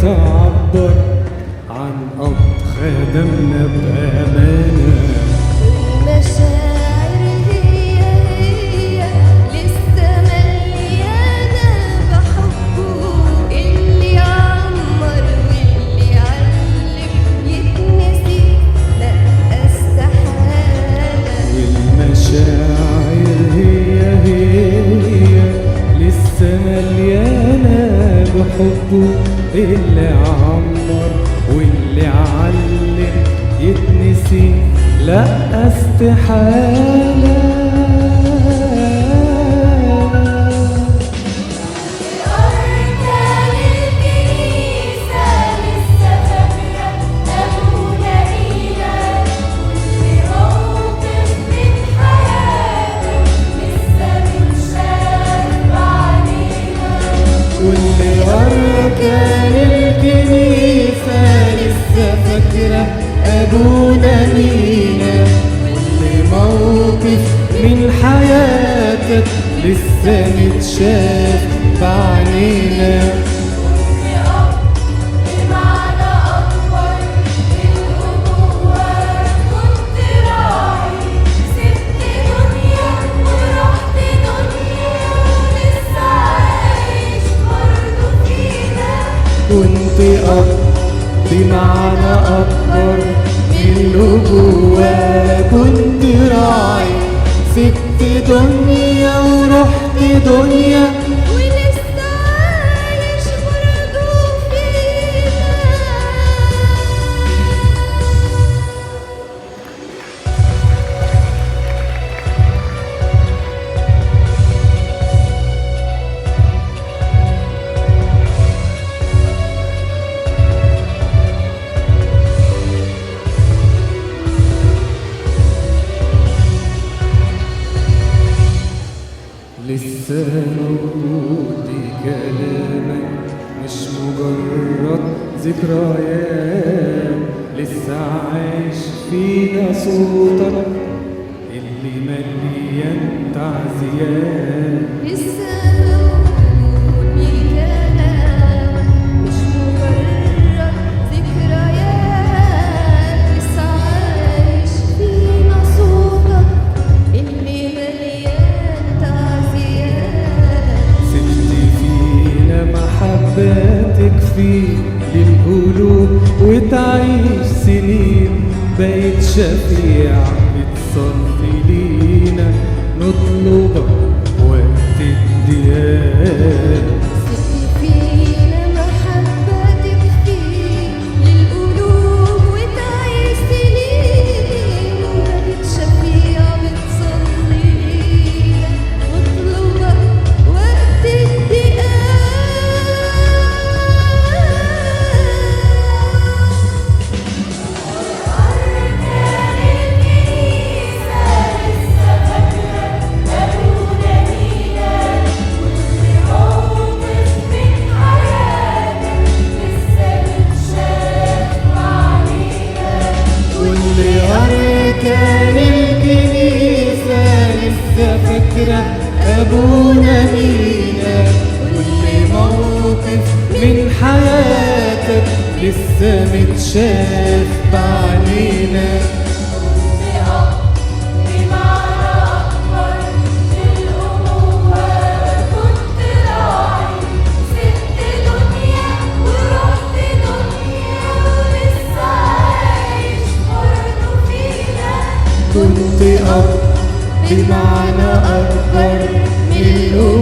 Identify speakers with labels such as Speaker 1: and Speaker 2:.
Speaker 1: تعبر عن أب خدمنا بأمانة.
Speaker 2: المشاعر هي لسه مليانة بحبه، اللي يعمر واللي يعلم يتنسي لأ استحالة.
Speaker 1: والمشاعر هي لسه مليانة بحبه، اللي عمر واللي علم يتنسي لأ استحالة.
Speaker 2: أركان الكنيسة لسه فاكرة أبونا مينا، كل موقف من حياته لسه متشاف بعينينا.
Speaker 1: كل أركان الكنيسة لسه فاكرة أبونا مينا، كل موقف من حياتك لسه متشاف بعينينا.
Speaker 2: كنت أب بمعنى أكبر من الأبوة، كنت راعي سبت دنيا ورحت دنيا ولسه عايش برضه فينا.
Speaker 1: كنت أب بمعنى أكبر من الأبوة، كنت راعي سبت دنيا ورحت دنيا
Speaker 2: ولسه عايش برضه فينا.
Speaker 1: لسه موجود كلامك مش مجرد ذكريات، لسه عايش فينا صوتك اللي مليان تعزيات.
Speaker 2: لسه موجود بكلام مش مجرد ذكريات، لسه عايش فينا صوتك اللي مليان تعزيات.
Speaker 1: سبت فينا محبتك فيه للقلوب وتعيش سنين، بقيت شفيع بتصلي لينا نطلبك وقت الديان.
Speaker 2: سبت فينا محبتك فيه للقلوب وتعيش سنين، بقيت شفيع بتصلي لينا واطلبك وقت الضيقات. أركان الكنيسة لسه فاكرة أبونا مينا، كل موقف من حياتك لسه متشاف بعينينا.
Speaker 1: كل أركان الكنيسة لسه فاكرة أبونا مينا، كل موقف من حياتك لسه متشاف بعينينا.
Speaker 2: كنت أب بمعنى أكبر من الأبوة، كنت راعي سبت دنيا ورحت دنيا ولسه عايش برضه فينا.
Speaker 1: كنت أب بمعنى أكبر من الأبوة،